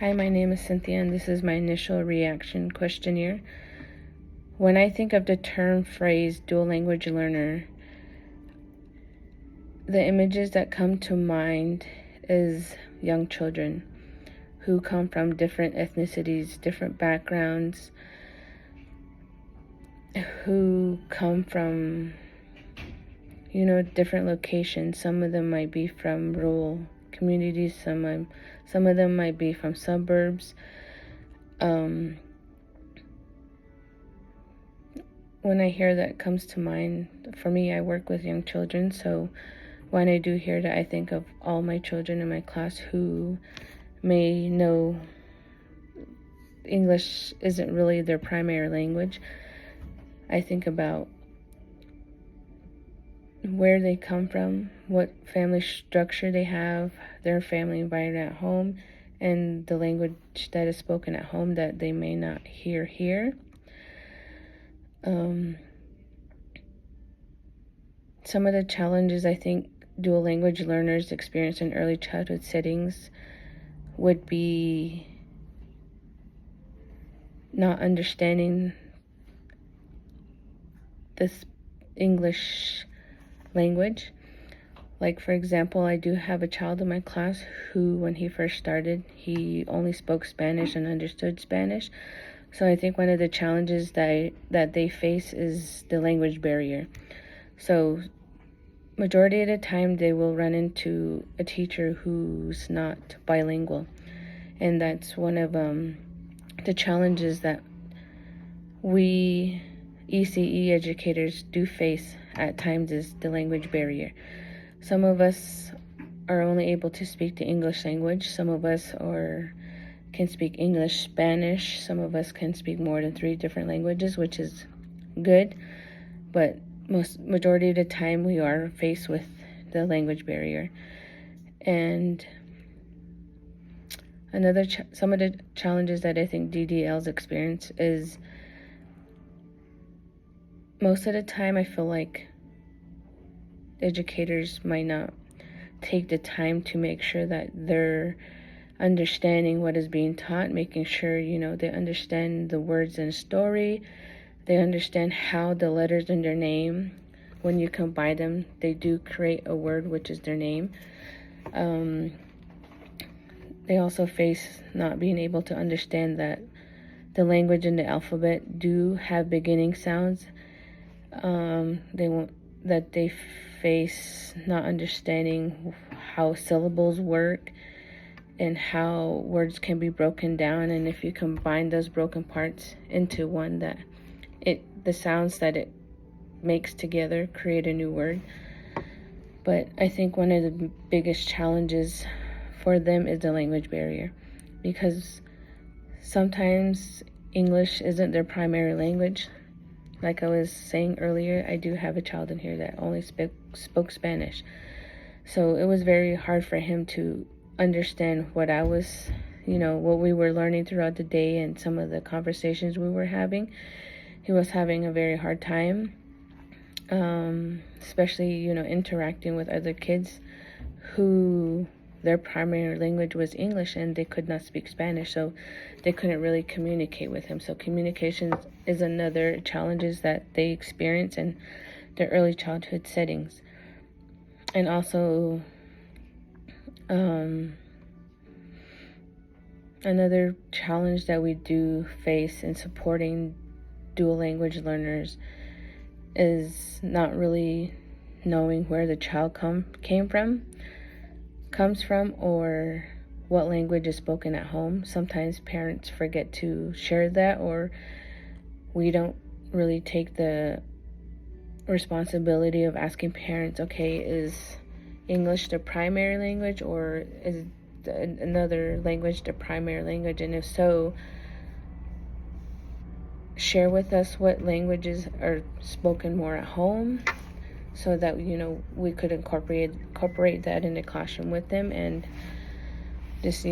Hi, my name is Cynthia, and this is my initial reaction questionnaire. When I think of the term phrase dual language learner, the images that come to mind is young children who come from different ethnicities, different backgrounds, who come from, different locations. Some of them might be from rural communities, some of them might be from suburbs. When I hear that comes to mind, for me, I work with young children, so when I do hear that, I think of all my children in my class who may know English isn't really their primary language. I think about where they come from, what family structure they have, their family environment at home, and the language that is spoken at home that they may not hear here. Some of the challenges I think dual language learners experience in early childhood settings would be not understanding this English language. Like, for example, I do have a child in my class who, when he first started, he only spoke Spanish and understood Spanish. So I think one of the challenges that they face is the language barrier. So majority of the time they will run into a teacher who's not bilingual. And that's one of the challenges that we ECE educators do face at times, is the language barrier. Some of us are only able to speak the English language. Some of us can speak English, Spanish. Some of us can speak more than 3 different languages, which is good. But majority of the time we are faced with the language barrier. And some of the challenges that I think DDLs experience is, most of the time I feel like educators might not take the time to make sure that they're understanding what is being taught, making sure, they understand the words in a story, they understand how the letters in their name, when you combine them, they do create a word, which is their name. They also face not being able to understand that the language and the alphabet do have beginning sounds. They face not understanding how syllables work and how words can be broken down, and if you combine those broken parts into one, the sounds that it makes together create a new word. But I think one of the biggest challenges for them is the language barrier, because sometimes English isn't their primary language. Like I was saying earlier, I do have a child in here that only spoke Spanish. So it was very hard for him to understand what what we were learning throughout the day and some of the conversations we were having. He was having a very hard time, especially, interacting with other kids who their primary language was English and they could not speak Spanish, so they couldn't really communicate with him. So communication is another challenges that they experience in their early childhood settings. And also, another challenge that we do face in supporting dual language learners is not really knowing where the child comes from or what language is spoken at home. Sometimes parents forget to share that, or we don't really take the responsibility of asking parents, okay, is English the primary language, or is another language the primary language? And if so, share with us what languages are spoken more at home, so that we could incorporate that in the classroom with them, and just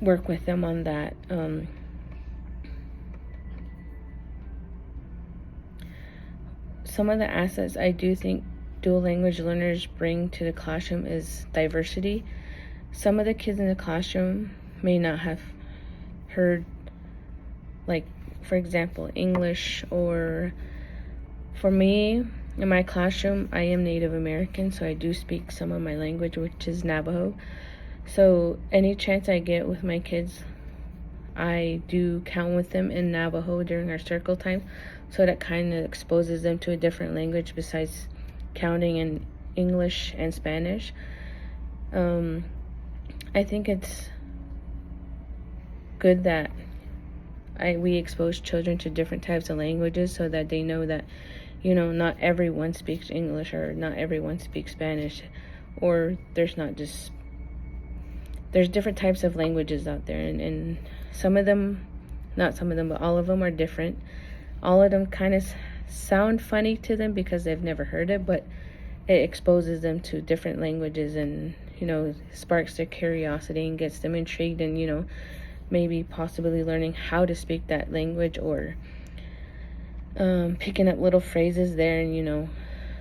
work with them on that. Some of the assets I do think dual language learners bring to the classroom is diversity. some of the kids in the classroom may not have heard, like, for example, English, or for me, in my classroom, I am Native American, so I do speak some of my language, which is Navajo. So any chance I get with my kids, I do count with them in Navajo during our circle time, so that kind of exposes them to a different language besides counting in English and Spanish. I think it's good that we expose children to different types of languages so that they know that, not everyone speaks English, or not everyone speaks Spanish, or there's different types of languages out there, and some of them, not some of them, but all of them are different. All of them kind of sound funny to them because they've never heard it, but it exposes them to different languages, and sparks their curiosity and gets them intrigued, and maybe possibly learning how to speak that language, or picking up little phrases there, and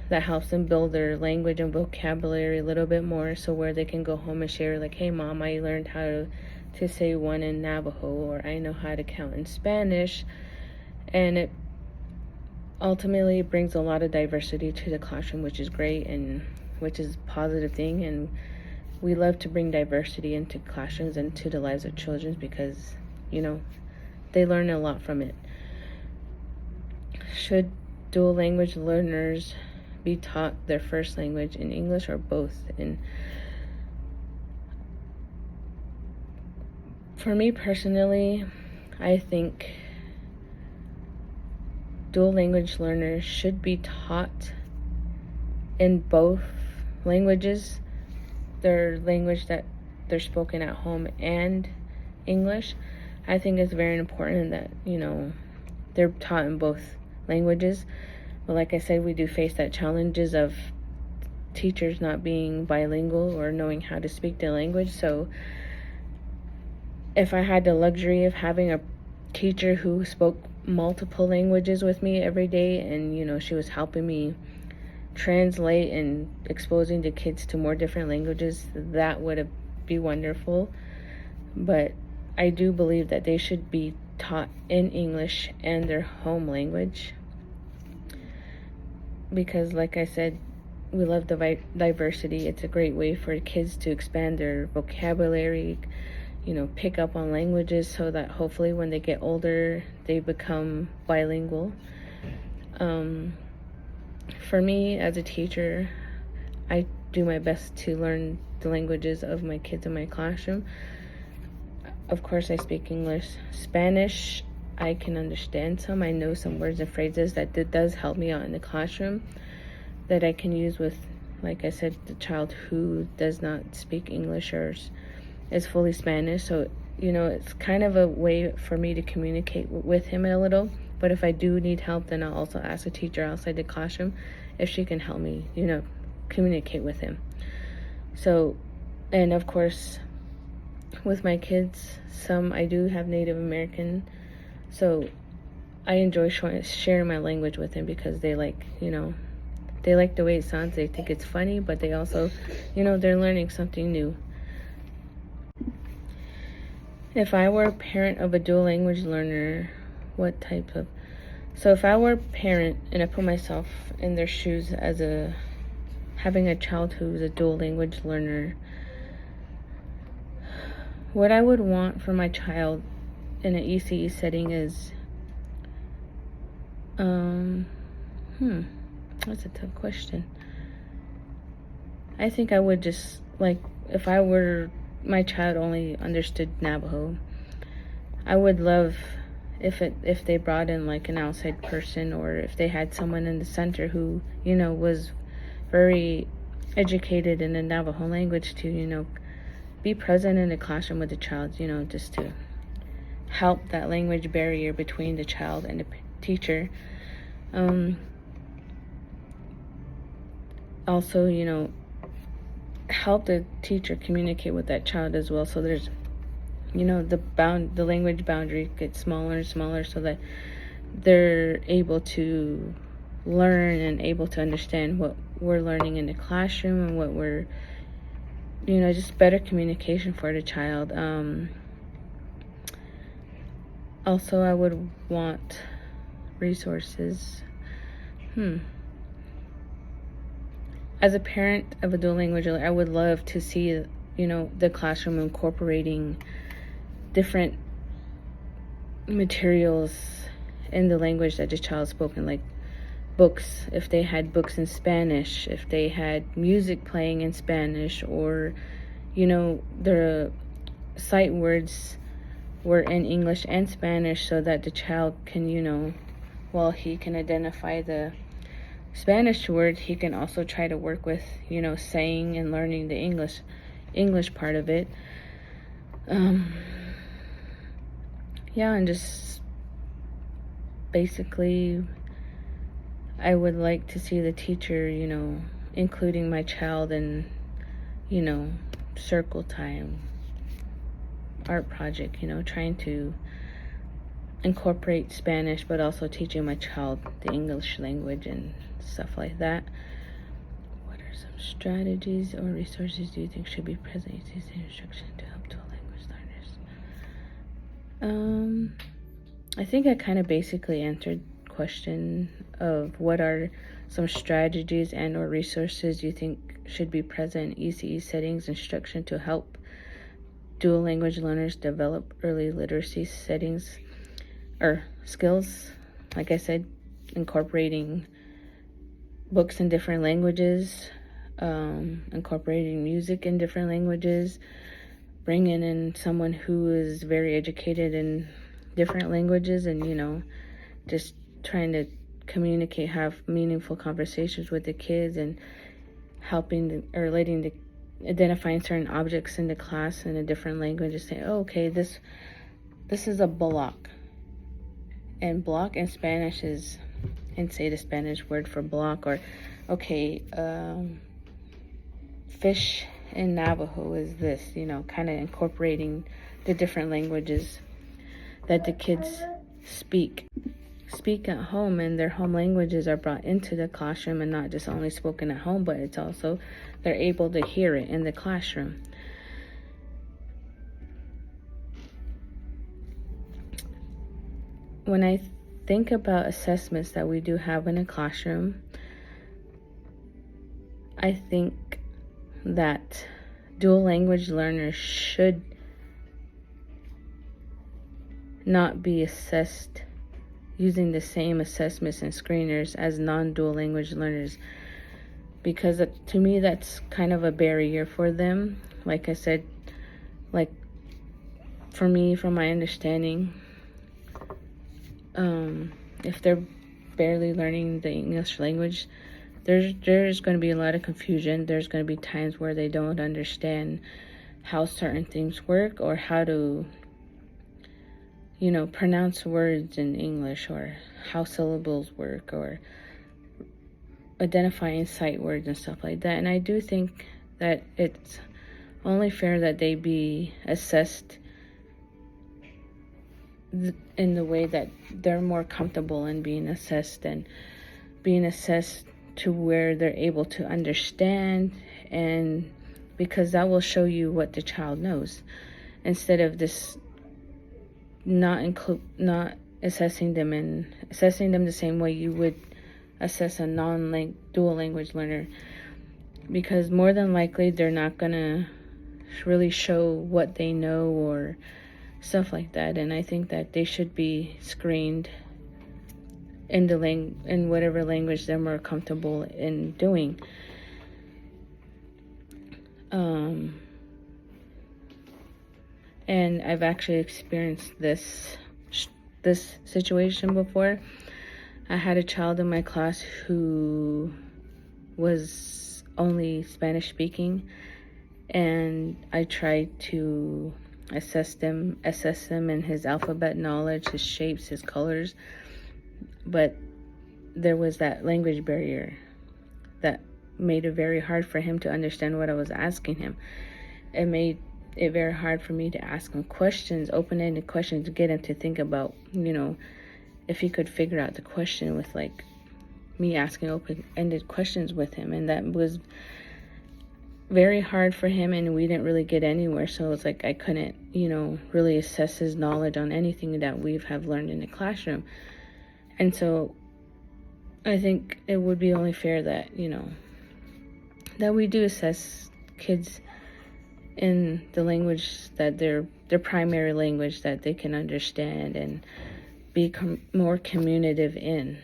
that helps them build their language and vocabulary a little bit more, so where they can go home and share, like, hey mom, I learned how to say one in Navajo, or I know how to count in Spanish. And it ultimately brings a lot of diversity to the classroom, which is great, and which is a positive thing. And we love to bring diversity into classrooms and to the lives of children because they learn a lot from it. Should dual language learners be taught their first language in English or both? And for me personally, I think dual language learners should be taught in both languages, their language that they're spoken at home and English. I think it's very important that they're taught in both languages. But like I said, we do face that challenges of teachers not being bilingual or knowing how to speak the language. So if I had the luxury of having a teacher who spoke multiple languages with me every day, and she was helping me translate and exposing the kids to more different languages, that would be wonderful. But I do believe that they should be taught in English and their home language, because like I said, we love the diversity. It's a great way for kids to expand their vocabulary, pick up on languages, so that hopefully when they get older, they become bilingual. For me as a teacher, I do my best to learn the languages of my kids in my classroom. Of course, I speak English. Spanish, I can understand some. I know some words and phrases that does help me out in the classroom that I can use with, like I said, the child who does not speak English or is fully Spanish. So, it's kind of a way for me to communicate with him a little. But if I do need help, then I'll also ask a teacher outside the classroom if she can help me, communicate with him. So, and of course, with my kids, some I do have Native American, so I enjoy sharing my language with them because they like, they like the way it sounds. They think it's funny, but they also, they're learning something new. If I were a parent of a dual language learner, what type of... So if I were a parent and I put myself in their shoes as having a child who's a dual language learner, what I would want for my child in an ECE setting is, that's a tough question. I think I would just, like, if my child only understood Navajo, I would love if they brought in like an outside person, or if they had someone in the center who, was very educated in the Navajo language to, be present in the classroom with the child, just to help that language barrier between the child and the teacher. Also, help the teacher communicate with that child as well, so there's the language boundary gets smaller and smaller, so that they're able to learn and able to understand what we're learning in the classroom and what we're just better communication for the child. Also, I would want resources. As a parent of a dual language learner, I would love to see, the classroom incorporating different materials in the language that the child spoken, like books, if they had books in Spanish, if they had music playing in Spanish, or the sight words were in English and Spanish, so that the child can, while he can identify the Spanish word, he can also try to work with, saying and learning the English part of it. Yeah, and just basically, I would like to see the teacher, including my child in, circle time, art project, trying to incorporate Spanish, but also teaching my child the English language and stuff like that. What are some strategies or resources do you think should be present in instruction to help dual language learners? I think I kind of basically answered the question of what are some strategies and or resources you think should be present in ECE settings instruction to help dual language learners develop early literacy settings or skills. Like I said, incorporating books in different languages, incorporating music in different languages, bringing in someone who is very educated in different languages, and just trying to communicate, have meaningful conversations with the kids, and helping or letting the identifying certain objects in the class in a different language and say, oh, okay, this is a block, and block in Spanish is, and say the Spanish word for block, or okay, fish in Navajo is this, kind of incorporating the different languages that the kids speak at home, and their home languages are brought into the classroom and not just only spoken at home, but it's also they're able to hear it in the classroom. When I think about assessments that we do have in a classroom, I think that dual language learners should not be assessed using the same assessments and screeners as non-dual language learners, because to me that's kind of a barrier for them. Like I said, like for me, from my understanding, if they're barely learning the English language, there's going to be a lot of confusion. There's going to be times where they don't understand how certain things work, or how to pronounce words in English, or how syllables work, or identifying sight words and stuff like that. And I do think that it's only fair that they be assessed in the way that they're more comfortable in being assessed, and being assessed to where they're able to understand, and because that will show you what the child knows, instead of this not assessing them the same way you would assess a dual language learner, because more than likely they're not gonna really show what they know or stuff like that. And I think that they should be screened in whatever language they're more comfortable in doing. And I've actually experienced this situation before. I had a child in my class who was only Spanish speaking, and I tried to assess him in his alphabet knowledge, his shapes, his colors, but there was that language barrier that made it very hard for him to understand what I was asking him. It made it very hard for me to ask him questions, open-ended questions, to get him to think about, if he could figure out the question with like me asking open-ended questions with him. And that was very hard for him, and we didn't really get anywhere. So it's like I couldn't, really assess his knowledge on anything that we have learned in the classroom. And so I think it would be only fair that, that we do assess kids in the language that their primary language that they can understand and be more communicative in.